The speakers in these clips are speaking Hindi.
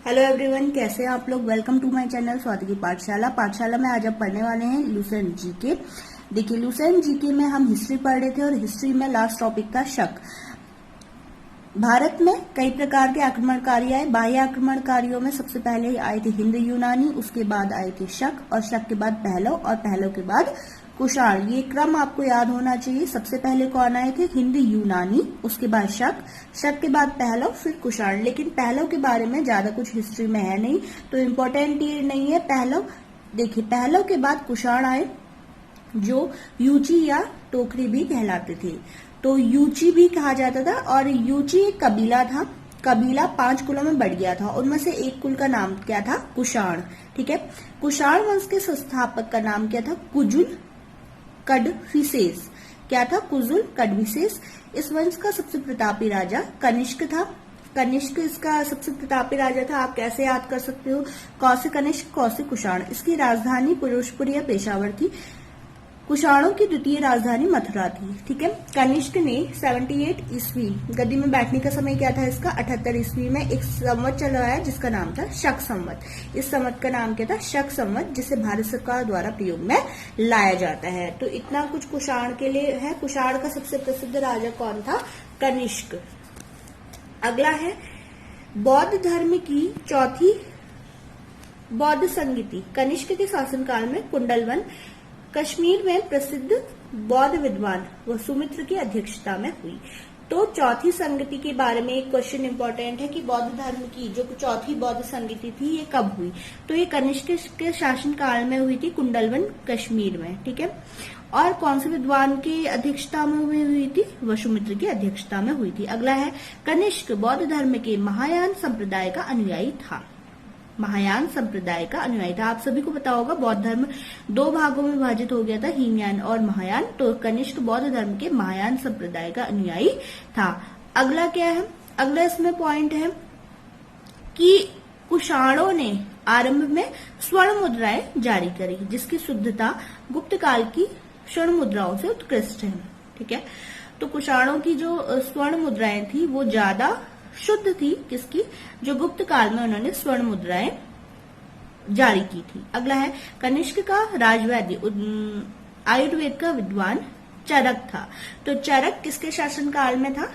हेलो एवरीवन, कैसे हैं आप लोग। Welcome to my channel Swati की पाठशाला में आज आप पढ़ने वाले हैं लुसेंट जीके। देखिए, लुसेंट जीके में हम हिस्ट्री पढ़ रहे थे और हिस्ट्री में लास्ट टॉपिक था शक। भारत में कई प्रकार के आक्रमणकारी आए। बाह्य आक्रमणकारियों में सबसे पहले आए थे हिंद यूनानी, उसके बाद आए थे शक, और शक के बाद पहलव, और पहलव के बाद कुषाण। ये क्रम आपको याद होना चाहिए। सबसे पहले कौन आए थे? हिंद यूनानी, उसके बाद शक, शक के बाद पहलव, फिर कुषाण। लेकिन पहलव के बारे में ज्यादा कुछ हिस्ट्री में है नहीं, तो इम्पोर्टेंट ये नहीं है पहलव। देखिए, पहलव के बाद कुषाण आए, जो यूची या टोकरी भी कहलाते थे। तो यूची भी कहा जाता था, और यूची एक कबीला था। कबीला 5 कुलों में बढ़ गया था। उनमें से एक कुल का नाम क्या था? कुषाण। ठीक है। कुषाण वंश के संस्थापक का नाम क्या था? कुजुल कडफिसेस। क्या था? कुजुल कडफिसेस। इस वंश का सबसे प्रतापी राजा कनिष्क था। कनिष्क इसका सबसे प्रतापी राजा था। आप कैसे याद कर सकते हो? कौ से कनिष्क, कौ से कुषाण। इसकी राजधानी फिरोजपुर या पेशावर थी। कुषाणों की द्वितीय राजधानी मथुरा थी। ठीक है। कनिष्क ने 78 ईस्वी, गद्दी में बैठने का समय क्या था इसका? 78 ईस्वी में एक संवत चलाया जिसका नाम था शक संवत। इस संवत का नाम क्या था? शक संवत, जिसे भारत सरकार द्वारा प्रयोग में लाया जाता है। तो इतना कुछ कुषाण के लिए है। कुषाण का सबसे प्रसिद्ध राजा कौन था? कनिष्क। अगला है बौद्ध धर्म की चौथी बौद्ध संगीति। कनिष्क के शासनकाल में कुंडलवन कश्मीर में प्रसिद्ध बौद्ध विद्वान वसुमित्र की अध्यक्षता में हुई। तो चौथी संगति के बारे में एक क्वेश्चन इंपॉर्टेंट है कि बौद्ध धर्म की जो चौथी बौद्ध संगति थी ये कब हुई? तो ये कनिष्क के शासनकाल में हुई थी, कुंडलवन कश्मीर में। ठीक है। और कौन से विद्वान की अध्यक्षता में हुई थी? वसुमित्र की अध्यक्षता में हुई थी। अगला है कनिष्क बौद्ध धर्म के महायान संप्रदाय का अनुयायी था। महायान संप्रदाय का अनुयायी था। आप सभी को पता होगा बौद्ध धर्म 2 भागों में विभाजित हो गया था, हीनयान और महायान। तो कनिष्क बौद्ध धर्म के महायान संप्रदाय का अनुयायी था। अगला क्या है? अगला इसमें पॉइंट है कि कुषाणों ने आरंभ में स्वर्ण मुद्राएं जारी करी, जिसकी शुद्धता गुप्त काल की स्वर्ण मुद्राओं से उत्कृष्ट है। ठीक है। तो कुषाणों की जो स्वर्ण मुद्राएं थी वो ज्यादा शुद्ध थी। किसकी? जो गुप्त काल में उन्होंने स्वर्ण मुद्राएं जारी की थी। अगला है कनिष्क का राजवैद्य आयुर्वेद का विद्वान चरक था। तो चरक किसके शासनकाल में था?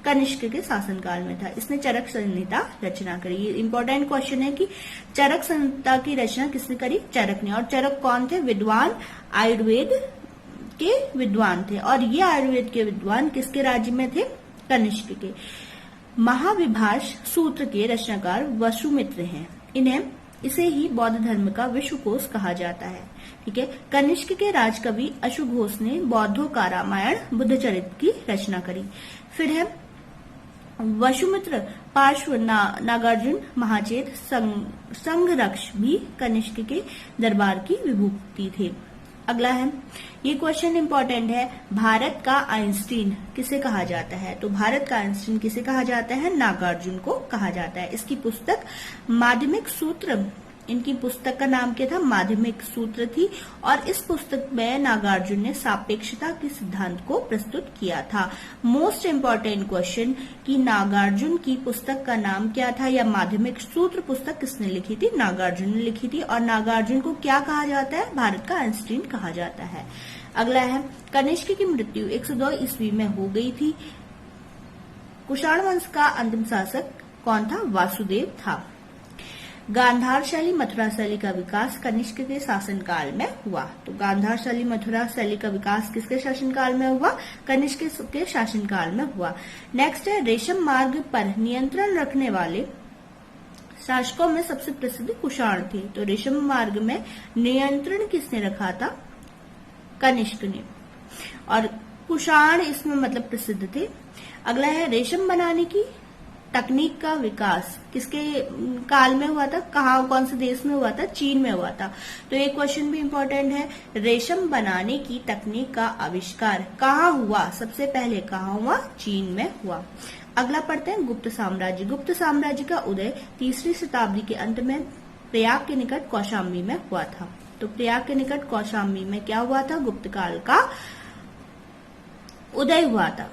कनिष्क के शासनकाल में था। इसने चरक संहिता रचना करी। ये इंपॉर्टेंट क्वेश्चन है कि चरक संहिता की रचना किसने करी? चरक ने। और चरक कौन थे? विद्वान, आयुर्वेद के विद्वान थे। और ये आयुर्वेद के विद्वान किसके राज्य में थे? कनिष्क के। महाविभाष सूत्र के रचनाकार वसुमित्र हैं। इसे ही बौद्ध धर्म का विश्वकोश कहा जाता है। ठीक है। कनिष्क के राजकवि अशुघोष ने बौद्धों का रामायण बुद्धचरित की रचना करी। फिर है वसुमित्र पार्श्व नागार्जुन महाचेत संघरक्ष भी कनिष्क के दरबार की विभूति थे। अगला है, ये क्वेश्चन इंपॉर्टेंट है, भारत का आइंस्टीन किसे कहा जाता है? तो भारत का आइंस्टीन किसे कहा जाता है? नागार्जुन को कहा जाता है। इसकी पुस्तक माध्यमिक सूत्र, इनकी पुस्तक का नाम क्या था? माध्यमिक सूत्र थी। और इस पुस्तक में नागार्जुन ने सापेक्षता के सिद्धांत को प्रस्तुत किया था। मोस्ट इम्पोर्टेंट क्वेश्चन कि नागार्जुन की पुस्तक का नाम क्या था, या माध्यमिक सूत्र पुस्तक किसने लिखी थी? नागार्जुन ने लिखी थी। और नागार्जुन को क्या कहा जाता है? भारत का आइंस्टीन कहा जाता है। अगला है, कनिष्क की मृत्यु 102 ईस्वी में हो गई थी। कुषाण वंश का अंतिम शासक कौन था? वासुदेव था। गांधार शैली मथुरा शैली का विकास कनिष्क के शासनकाल में हुआ। तो गांधार शैली मथुरा शैली का विकास किसके शासनकाल में हुआ? कनिष्क के शासनकाल में हुआ। नेक्स्ट है, रेशम मार्ग पर नियंत्रण रखने वाले शासकों में सबसे प्रसिद्ध कुषाण थे। तो रेशम मार्ग में नियंत्रण किसने रखा था? कनिष्क ने। और कुषाण इसमें मतलब प्रसिद्ध थे। अगला है, रेशम बनाने की तकनीक का विकास किसके काल में हुआ था? कहाँ, कौन से देश में हुआ था? चीन में हुआ था। तो ये क्वेश्चन भी इम्पोर्टेंट है। रेशम बनाने की तकनीक का आविष्कार कहाँ हुआ? सबसे पहले कहाँ हुआ? चीन में हुआ। अगला पढ़ते हैं, गुप्त साम्राज्य। गुप्त साम्राज्य का उदय 3री शताब्दी के अंत में प्रयाग के निकट कौशाम्बी में हुआ था। तो प्रयाग के निकट कौशाम्बी में क्या हुआ था? गुप्त काल का उदय हुआ था।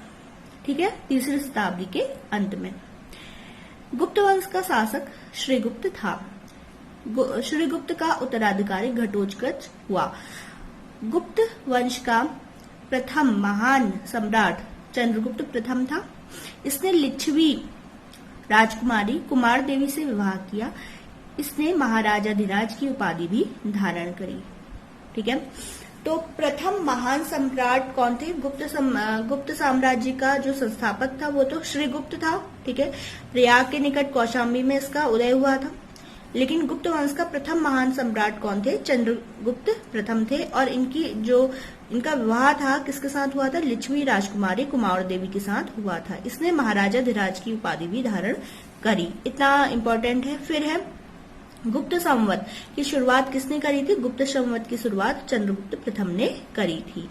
ठीक है, 3री शताब्दी के अंत में। गुप्त वंश का शासक श्रीगुप्त था। श्रीगुप्त का उत्तराधिकारी घटोत्कच हुआ। गुप्त वंश का प्रथम महान सम्राट चंद्रगुप्त प्रथम था। इसने लिच्छवी राजकुमारी कुमार देवी से विवाह किया। इसने महाराजाधिराज की उपाधि भी धारण करी। ठीक है, तो प्रथम महान सम्राट कौन थे? गुप्त साम्राज्य का जो संस्थापक था वो तो श्रीगुप्त था। ठीक है, प्रयाग के निकट कौशाम्बी में इसका उदय हुआ था। लेकिन गुप्त वंश का प्रथम महान सम्राट कौन थे? चंद्रगुप्त प्रथम थे। और इनका विवाह था किसके साथ हुआ था? लिच्छवी राजकुमारी कुमार देवी के साथ हुआ था। इसने महाराजाधिराज की उपाधि भी धारण करी। इतना इंपॉर्टेंट है। फिर है गुप्त संवत की शुरुआत किसने करी थी? गुप्त संवत की शुरुआत चंद्रगुप्त प्रथम ने करी थी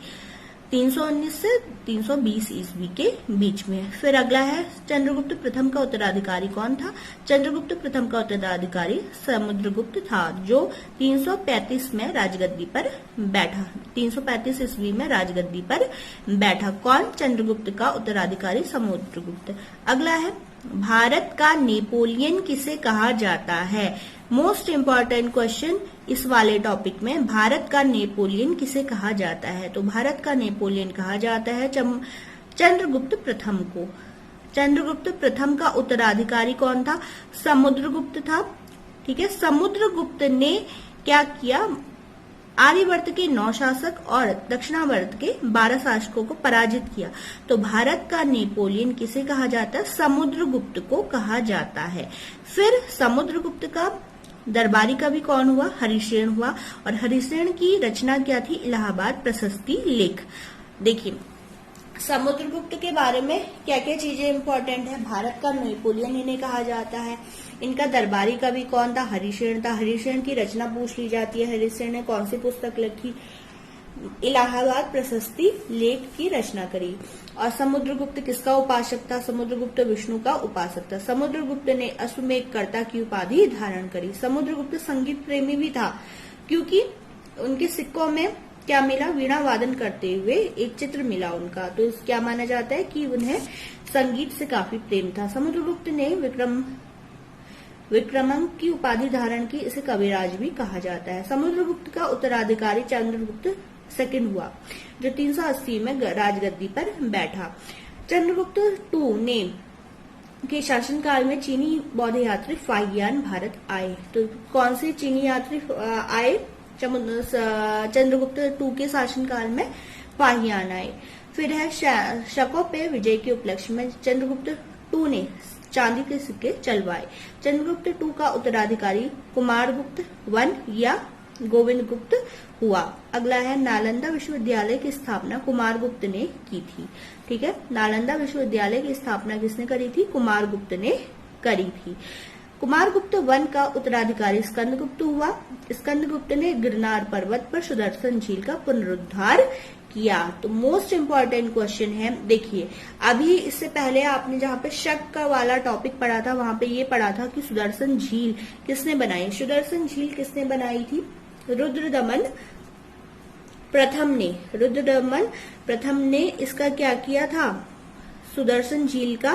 319 से 320 ईस्वी के बीच में। फिर अगला है चंद्रगुप्त प्रथम का उत्तराधिकारी कौन था? चंद्रगुप्त प्रथम का उत्तराधिकारी समुद्रगुप्त था, जो 335 में राजगद्दी पर बैठा। 335 ईस्वी में राजगद्दी पर बैठा। कौन? चंद्रगुप्त का उत्तराधिकारी समुद्रगुप्त। अगला है भारत का नेपोलियन किसे कहा जाता है? मोस्ट इम्पॉर्टेंट क्वेश्चन इस वाले टॉपिक में, भारत का नेपोलियन किसे कहा जाता है? तो भारत का नेपोलियन कहा जाता है चंद्रगुप्त प्रथम को। चंद्रगुप्त प्रथम का उत्तराधिकारी कौन था? समुद्रगुप्त था। ठीक है, समुद्रगुप्त ने क्या किया? आर्यवर्त के 9 शासक और दक्षिणावर्त के 12 शासकों को पराजित किया। तो भारत का नेपोलियन किसे कहा जाता है? समुद्रगुप्त को कहा जाता है। फिर समुद्रगुप्त का दरबारी कवि कौन हुआ? हरिसेन हुआ। और हरिसेन की रचना क्या थी? इलाहाबाद प्रशस्ति लेख। देखिए समुद्रगुप्त के बारे में क्या क्या चीजें इंपॉर्टेंट है। भारत का नेपोलियन इन्हें कहा जाता है। इनका दरबारी कवि कौन था? हरिसेन था। हरिसेन की रचना पूछ ली जाती है। हरिसेन ने कौन सी पुस्तक लिखी? इलाहाबाद प्रशस्ति लेख की रचना करी। और समुद्रगुप्त किसका उपासक था? समुद्रगुप्त विष्णु का उपासक था। समुद्रगुप्त ने अश्वमेधकर्ता की उपाधि धारण करी। समुद्रगुप्त संगीत प्रेमी भी था, क्योंकि उनके सिक्कों में क्या मिला? वीणा वादन करते हुए एक चित्र मिला उनका। तो क्या माना जाता है कि उन्हें संगीत से काफी प्रेम था। समुद्रगुप्त ने विक्रमंक की उपाधि धारण की। इसे कविराज भी कहा जाता है। समुद्रगुप्त का उत्तराधिकारी चंद्रगुप्त सेकंड हुआ, जो 380 में राजगद्दी पर बैठा। चंद्रगुप्त II के शासनकाल में चीनी बौद्ध यात्री फाहियान भारत आए। तो कौन से चीनी यात्री आए? चंद्रगुप्त II के शासनकाल में फाहियान आए। फिर है शकों पे विजय के उपलक्ष्य में चंद्रगुप्त II ने चांदी के सिक्के चलवाए। चंद्रगुप्त II का उत्तराधिकारी कुमारगुप्त I या गोविंद गुप्त हुआ। अगला है नालंदा विश्वविद्यालय की स्थापना कुमारगुप्त ने की थी। ठीक है, नालंदा विश्वविद्यालय की स्थापना किसने करी थी? कुमारगुप्त ने करी थी। कुमारगुप्त I का उत्तराधिकारी स्कंदगुप्त हुआ। स्कंदगुप्त ने गिरनार पर्वत पर सुदर्शन झील का पुनरुद्धार किया। तो मोस्ट इम्पॉर्टेंट क्वेश्चन है। देखिए अभी इससे पहले आपने जहाँ पे शक का वाला टॉपिक पढ़ा था, वहां पे ये पढ़ा था कि सुदर्शन झील किसने बनाई? सुदर्शन झील किसने बनाई थी? रुद्रदमन प्रथम ने इसका क्या किया था? सुदर्शन झील का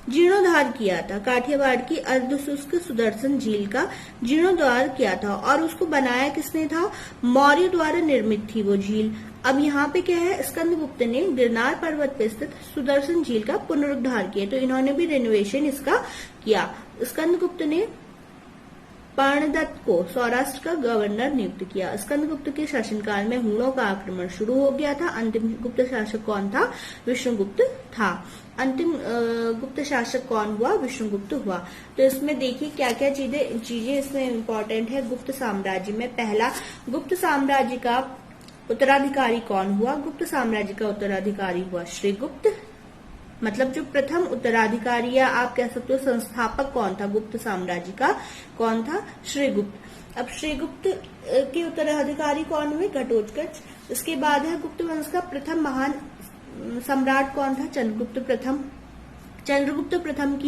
जीर्णोद्धार किया था। काठियावाड़ की अर्धशुष्क सुदर्शन झील का जीर्णोद्धार किया था। और उसको बनाया किसने था? मौर्य द्वारा निर्मित थी वो झील। अब यहाँ पे क्या है? स्कंदगुप्त ने गिरनार पर्वत पे स्थित सुदर्शन झील का पुनरुद्धार किया। तो इन्होंने भी रेनोवेशन इसका किया। स्कंदगुप्त ने पर्णदत्त को सौराष्ट्र का गवर्नर नियुक्त किया। स्कंदगुप्त के शासनकाल में हूणों का आक्रमण शुरू हो गया था। अंतिम गुप्त शासक कौन था? विष्णुगुप्त था। अंतिम गुप्त शासक कौन हुआ? विष्णुगुप्त हुआ। तो इसमें देखिए क्या क्या चीजें इसमें इम्पोर्टेंट है। गुप्त साम्राज्य में पहला, गुप्त साम्राज्य का उत्तराधिकारी कौन हुआ? गुप्त साम्राज्य का उत्तराधिकारी हुआ श्रीगुप्त। मतलब जो प्रथम उत्तराधिकारी या आप कह सकते हो संस्थापक कौन था गुप्त साम्राज्य का? कौन था? श्रीगुप्त। अब श्रीगुप्त के उत्तराधिकारी कौन हुए? घटोत्कच। इसके बाद है गुप्त वंश का प्रथम महान सम्राट कौन था? चंद्रगुप्त प्रथम। चंद्रगुप्त प्रथम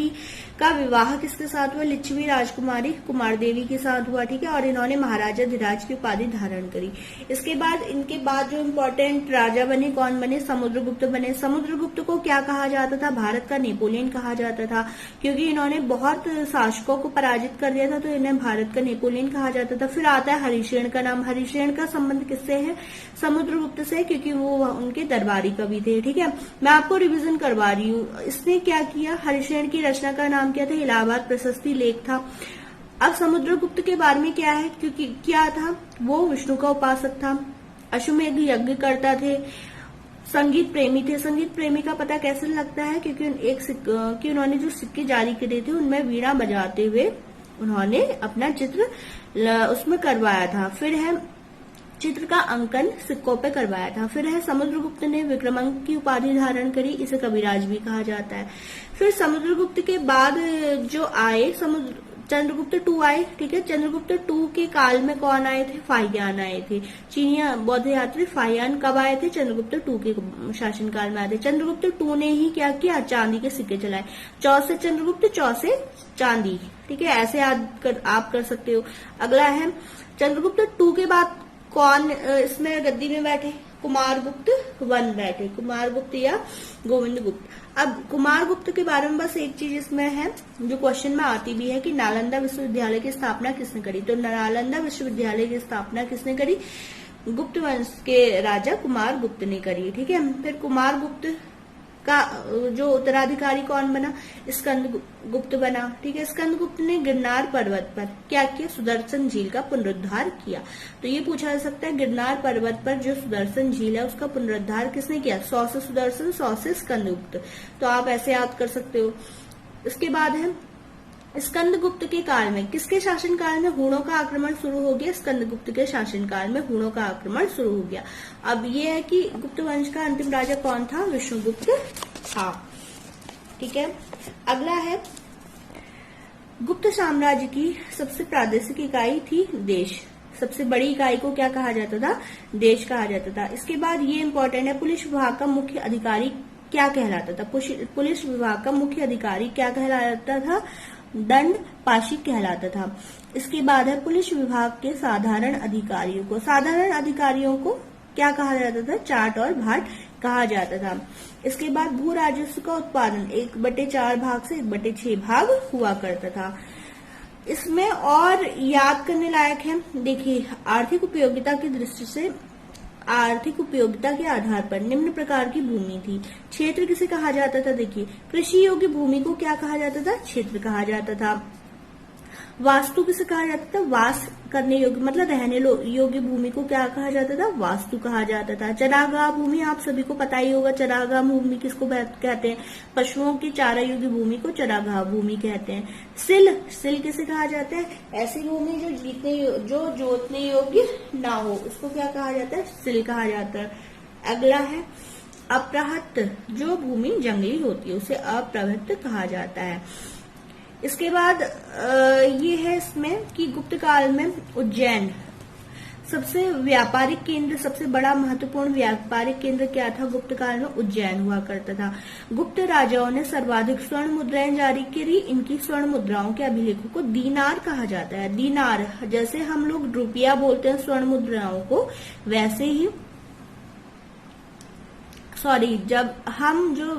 का विवाह किसके साथ हुआ? लिच्छवी राजकुमारी कुमार देवी के साथ हुआ, ठीक है, और इन्होंने महाराजा धीराज की उपाधि धारण करी। इसके बाद इनके बाद जो इम्पोर्टेंट राजा बने, कौन बने? समुद्रगुप्त बने। समुद्रगुप्त को क्या कहा जाता था? भारत का नेपोलियन कहा जाता था, क्योंकि इन्होंने बहुत शासकों को पराजित कर दिया था, तो इन्हें भारत का नेपोलियन कहा जाता था। फिर आता है हरिशेन का नाम। हरिशेन का संबंध किससे है? समुद्रगुप्त से, क्योंकि वो उनके दरबारी कवि थे, ठीक है। मैं आपको रिविजन करवा रही हूँ। इसने क्या किया? हरिशेन की रचना का नाम क्या था? इलाहाबाद प्रशस्ति लेख था। अब समुद्रगुप्त के बारे में क्या है? क्योंकि क्या था? वो विष्णु का उपासक था, अश्वमेध यज्ञ करता थे, संगीत प्रेमी थे। संगीत प्रेमी का पता कैसे लगता है? क्योंकि उन्होंने जो सिक्के जारी करे थे उनमें वीणा बजाते हुए उन्होंने अपना चित्र उसमें करवाया था। फिर है चित्र का अंकन सिक्कों पे करवाया था। फिर है समुद्रगुप्त ने विक्रमांक की उपाधि धारण करी, इसे कविराज भी कहा जाता है। फिर समुद्रगुप्त के बाद जो आए चंद्रगुप्त टू आए, ठीक है। चंद्रगुप्त टू के काल में कौन आए थे? फाहियान आए थे। चीनी बौद्ध यात्री फाहियान कब आए थे? चंद्रगुप्त टू के शासनकाल में आए थे। चंद्रगुप्त टू ने ही क्या किया? चांदी के सिक्के चलाए। चौ से चंद्रगुप्त, चौ से चांदी, ठीक है, ऐसे आप कर सकते हो। अगला है चंद्रगुप्त टू के बाद कौन इसमें गद्दी में बैठे? कुमारगुप्त वन बैठे, कुमारगुप्त या गोविंद गुप्त। अब कुमारगुप्त के बारे में बस एक चीज इसमें है जो क्वेश्चन में आती भी है कि नालंदा विश्वविद्यालय की स्थापना किसने करी? तो नालंदा विश्वविद्यालय की स्थापना किसने करी? गुप्त वंश के राजा कुमारगुप्त ने करी, ठीक है। फिर कुमारगुप्त का जो उत्तराधिकारी कौन बना? स्कंदगुप्त बना, ठीक है। स्कंदगुप्त ने गिरनार पर्वत पर क्या किया? सुदर्शन झील का पुनरुद्धार किया। तो ये पूछा जा सकता है गिरनार पर्वत पर जो सुदर्शन झील है उसका पुनरुद्धार किसने किया? 100 से सुदर्शन, 100 से स्कंदगुप्त। तो आप ऐसे याद कर सकते हो। इसके बाद है स्कंदगुप्त के काल में, किसके शासनकाल में हूणों का आक्रमण शुरू हो गया? स्कंदगुप्त के शासनकाल में हूणों का आक्रमण शुरू हो गया। अब ये है कि गुप्त वंश का अंतिम राजा कौन था? विष्णुगुप्त था, ठीक है। अगला है गुप्त साम्राज्य की सबसे प्रादेशिक इकाई थी देश। सबसे बड़ी इकाई को क्या कहा जाता था? देश कहा जाता था। इसके बाद ये इंपॉर्टेंट है, पुलिस विभाग का मुख्य अधिकारी क्या कहलाता था? पुलिस विभाग का मुख्य अधिकारी क्या कहलाता था? दंड पाशिक कहलाता था। इसके बाद है पुलिस विभाग के साधारण अधिकारियों को क्या कहा जाता था? चाट और भाट कहा जाता था। इसके बाद भू राजस्व का उत्पादन 1/4 भाग से 1/6 भाग हुआ करता था। इसमें और याद करने लायक है, देखिए, आर्थिक उपयोगिता की दृष्टि से आर्थिक उपयोगिता के आधार पर निम्न प्रकार की भूमि थी। क्षेत्र किसे कहा जाता था? देखिए, कृषि योग्य भूमि को क्या कहा जाता था? क्षेत्र कहा जाता था। वास्तु किसे कहा जाता था? वास करने योग्य, मतलब रहने योग्य भूमि को क्या कहा जाता था? वास्तु कहा जाता था। चरागाह भूमि आप सभी को पता ही होगा। चरागाह भूमि किसको कहते हैं? पशुओं की चारा योग्य भूमि को चरागाह भूमि कहते हैं। सिल किसे कहा जाता है? ऐसी भूमि जो जोतने योग्य ना हो, उसको क्या कहा जाता है? सिल कहा जाता है। अगला है अप्रहत, जो भूमि जंगली होती है उसे अप्रहत कहा जाता है। इसके बाद ये है इसमें कि गुप्त काल में उज्जैन सबसे व्यापारिक केंद्र, सबसे बड़ा महत्वपूर्ण व्यापारिक केंद्र क्या था? गुप्त काल में उज्जैन हुआ करता था। गुप्त राजाओं ने सर्वाधिक स्वर्ण मुद्राएं जारी करी। इनकी स्वर्ण मुद्राओं के अभिलेखों को दीनार कहा जाता है। दीनार, जैसे हम लोग रुपया बोलते हैं स्वर्ण मुद्राओं को, वैसे ही जब हम जो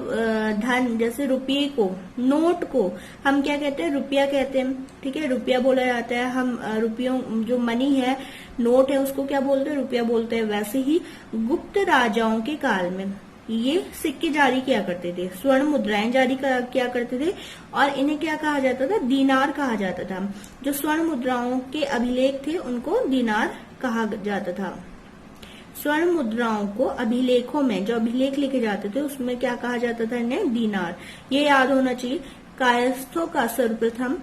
धन, जैसे रुपये को, नोट को हम क्या कहते हैं? रुपया कहते हैं, ठीक है, रुपया बोला जाता है। हम रुपयों, जो मनी है, नोट है, उसको क्या बोलते हैं? रुपया बोलते हैं। वैसे ही गुप्त राजाओं के काल में ये सिक्के जारी किया करते थे, स्वर्ण मुद्राएं जारी किया करते थे, और इन्हें क्या कहा जाता था? दीनार कहा जाता था। जो स्वर्ण मुद्राओं के अभिलेख थे उनको दीनार कहा जाता था। स्वर्ण मुद्राओं को अभिलेखों में, जो अभिलेख लिखे जाते थे, उसमें क्या कहा जाता था? इन्हें दीनार। ये याद होना चाहिए। कायस्थों का सर्वप्रथम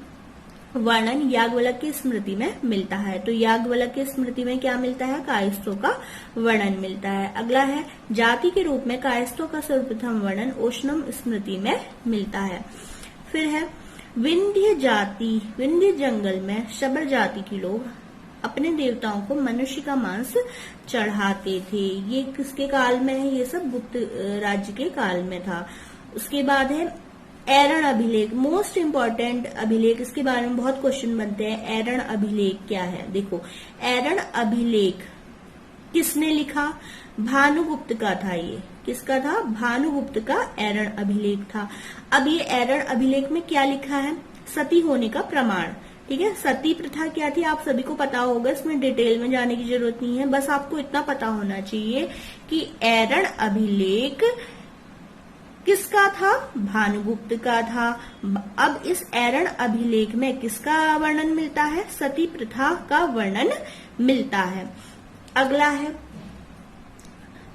वर्णन याज्ञवल्क्य की स्मृति में मिलता है। तो याज्ञवल्क्य की स्मृति में क्या मिलता है? कायस्थों का वर्णन मिलता है। अगला है जाति के रूप में कायस्थों का सर्वप्रथम वर्णन ओशनम स्मृति में मिलता है। फिर है विंध्य जाति, विंध्य जंगल में शबर जाति के लोग अपने देवताओं को मनुष्य का मांस चढ़ाते थे। ये किसके काल में है? ये सब गुप्त राज्य के काल में था। उसके बाद है एरण अभिलेख मोस्ट इंपॉर्टेंट अभिलेख, इसके बारे में बहुत क्वेश्चन बनते हैं। एरण अभिलेख क्या है? देखो, एरण अभिलेख किसने लिखा? भानुगुप्त का था। ये किसका था? भानुगुप्त का एरण अभिलेख था। अब ये एरण अभिलेख में क्या लिखा है? सती होने का प्रमाण। ठीक है, सती प्रथा क्या थी आप सभी को पता होगा, इसमें डिटेल में जाने की जरूरत नहीं है, बस आपको इतना पता होना चाहिए कि एरण अभिलेख किसका था? भानुगुप्त का था। अब इस एरण अभिलेख में किसका वर्णन मिलता है? सती प्रथा का वर्णन मिलता है। अगला है,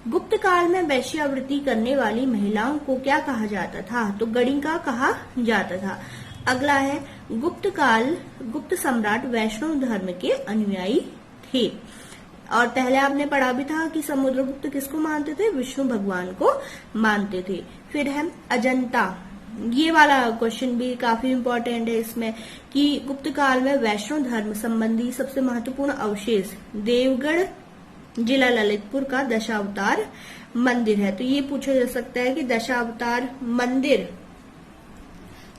गुप्त काल में वैश्यावृत्ति करने वाली महिलाओं को क्या कहा जाता था? तो गणिका कहा जाता था। अगला है, गुप्त सम्राट वैष्णव धर्म के अनुयायी थे। और पहले आपने पढ़ा भी था कि समुद्रगुप्त किसको मानते थे? विष्णु भगवान को मानते थे। फिर है अजंता, ये वाला क्वेश्चन भी काफी इम्पोर्टेंट है इसमें, कि गुप्त काल में वैष्णव धर्म संबंधी सबसे महत्वपूर्ण अवशेष देवगढ़ जिला ललितपुर का दशावतार मंदिर है। तो ये पूछा जा सकता है कि दशावतार मंदिर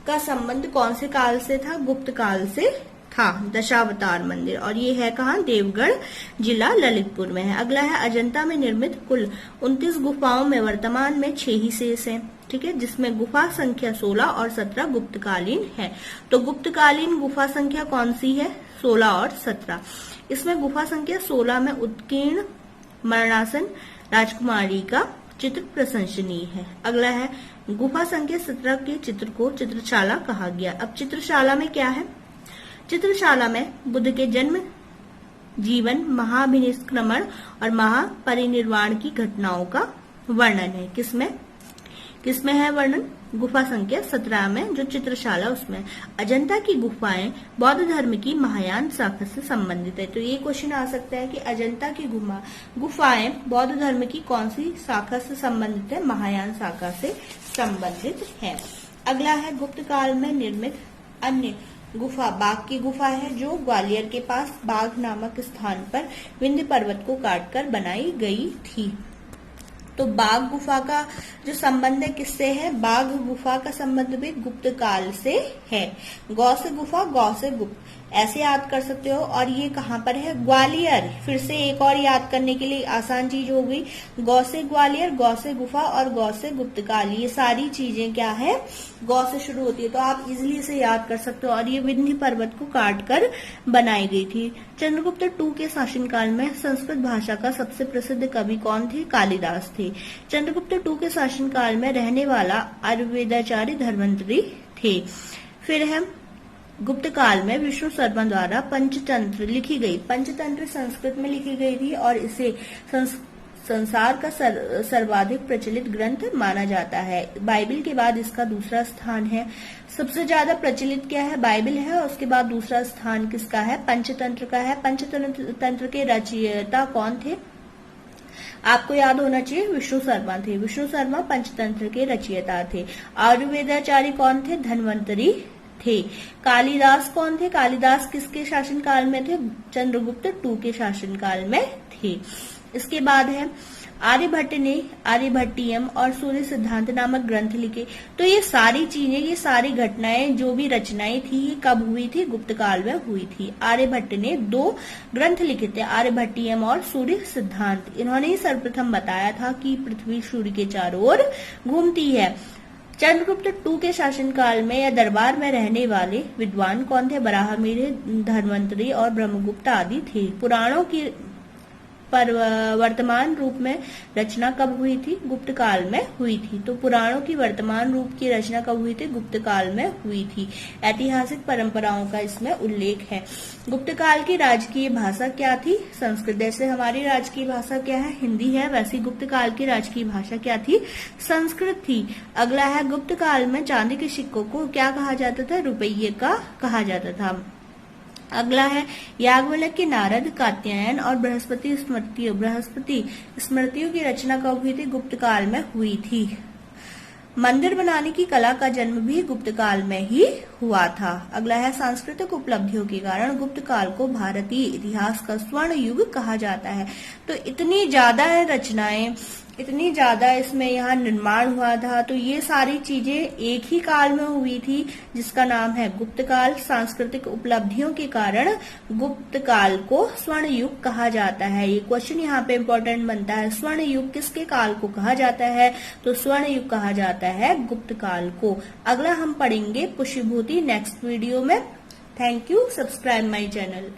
का संबंध कौन से काल से था? गुप्त काल से था दशावतार मंदिर, और ये है कहाँ? देवगढ़ जिला ललितपुर में है। अगला है, अजंता में निर्मित कुल 29 गुफाओं में वर्तमान में 6 ही शेष हैं। ठीक है, जिसमें गुफा संख्या 16 और 17 गुप्तकालीन है। तो गुप्तकालीन गुफा संख्या कौन सी है? 16 और 17। इसमें गुफा संख्या 16 में उत्कीर्ण मरणासन राजकुमारी का चित्र प्रशंसनीय है। अगला है, गुफा संख्या 17 के चित्र को चित्रशाला कहा गया। अब चित्रशाला में क्या है? चित्रशाला में बुद्ध के जन्म, जीवन, महाभिनिष्क्रमण और महापरिनिर्वाण की घटनाओं का वर्णन है। किसमें है वर्णन? गुफा संख्या 17 में जो चित्रशाला उसमें। अजंता की गुफाएं बौद्ध धर्म की महायान शाखा से संबंधित है। तो ये क्वेश्चन आ सकता है कि अजंता की गुफाएं बौद्ध धर्म की कौन सी शाखा से संबंधित है? महायान शाखा से संबंधित है। अगला है, गुप्त काल में निर्मित अन्य गुफा बाघ की गुफा है, जो ग्वालियर के पास बाघ नामक स्थान पर विंध्य पर्वत को काटकर बनाई गई थी। तो बाघ गुफा का जो संबंध है किससे है? बाघ गुफा का संबंध भी गुप्त काल से है। गौ से गुफा, गौ से गुप्त, ऐसे याद कर सकते हो। और ये कहाँ पर है? ग्वालियर। फिर से एक और याद करने के लिए आसान चीज हो गई, गौ से ग्वालियर, गौ से गुफा और गौ से गुप्तकाल, ये सारी चीजें क्या है? गौ से शुरू होती है, तो आप इजिली से याद कर सकते हो। और ये विंध्य पर्वत को काटकर बनाई गई थी। चंद्रगुप्त II के शासनकाल में संस्कृत भाषा का सबसे प्रसिद्ध कवि कौन थे? कालिदास थे। चंद्रगुप्त II के शासनकाल में रहने वाला आयुर्वेदाचार्य धन्वंतरी थे। फिर है, गुप्त काल में विष्णु शर्मा द्वारा पंचतंत्र लिखी गई। पंचतंत्र संस्कृत में लिखी गई थी और इसे संसार का सर्वाधिक प्रचलित ग्रंथ माना जाता है। बाइबिल के बाद इसका दूसरा स्थान है। सबसे ज्यादा प्रचलित क्या है? बाइबिल है, और उसके बाद दूसरा स्थान किसका है? पंचतंत्र का है। पंचतंत्र के रचयिता कौन थे? आपको याद होना चाहिए, विष्णु शर्मा थे। विष्णु शर्मा पंचतंत्र के रचयिता थे। आयुर्वेदाचार्य कौन थे? धन्वंतरी थे। कालिदास कौन थे? कालिदास किसके शासनकाल में थे? चंद्रगुप्त II के शासनकाल में थे। इसके बाद है, आर्यभट्ट ने आर्यभट्टियम और सूर्य सिद्धांत नामक ग्रंथ लिखे। तो ये सारी चीजें, ये सारी घटनाएं, जो भी रचनाएं थी, ये कब हुई थी? गुप्त काल में हुई थी। आर्यभट्ट ने 2 ग्रंथ लिखे थे, आर्यभट्टियम और सूर्य सिद्धांत। इन्होंने ही सर्वप्रथम बताया था कि पृथ्वी सूर्य के चारों ओर घूमती है। चंद्रगुप्त II के शासनकाल में या दरबार में रहने वाले विद्वान कौन थे? बराहमिहिर, धन्वंतरी और ब्रह्मगुप्त आदि थे। पुराणों की पर वर्तमान रूप में रचना कब हुई थी? गुप्त काल में हुई थी। तो पुराणों की वर्तमान रूप की रचना कब हुई थी? गुप्त काल में हुई थी। ऐतिहासिक परंपराओं का इसमें उल्लेख है। गुप्त काल की राजकीय भाषा क्या थी? संस्कृत। जैसे हमारी राजकीय भाषा क्या है? हिंदी है, वैसी गुप्त काल की राजकीय भाषा क्या थी? संस्कृत थी। अगला है, गुप्त काल में चांदी के सिक्कों को क्या कहा जाता था? रुपये का कहा जाता था। अगला है, याज्ञवल्क्य, नारद, कात्यायन और बृहस्पति स्मृतियों की रचना कब हुई थी? गुप्त काल में हुई थी। मंदिर बनाने की कला का जन्म भी गुप्त काल में ही हुआ था। अगला है सांस्कृतिक उपलब्धियों के कारण गुप्त काल को भारतीय इतिहास का स्वर्ण युग कहा जाता है। तो इतनी ज्यादा है रचनाएं, इतनी ज्यादा इसमें यहाँ निर्माण हुआ था, तो ये सारी चीजें एक ही काल में हुई थी जिसका नाम है गुप्त काल। सांस्कृतिक उपलब्धियों के कारण गुप्त काल को स्वर्ण युग कहा जाता है। ये क्वेश्चन यहाँ पे इम्पोर्टेंट बनता है, स्वर्ण युग किसके काल को कहा जाता है? तो स्वर्ण युग कहा जाता है गुप्त काल को। अगला हम पढ़ेंगे पुष्यभूति नेक्स्ट वीडियो में। Thank you, subscribe my channel.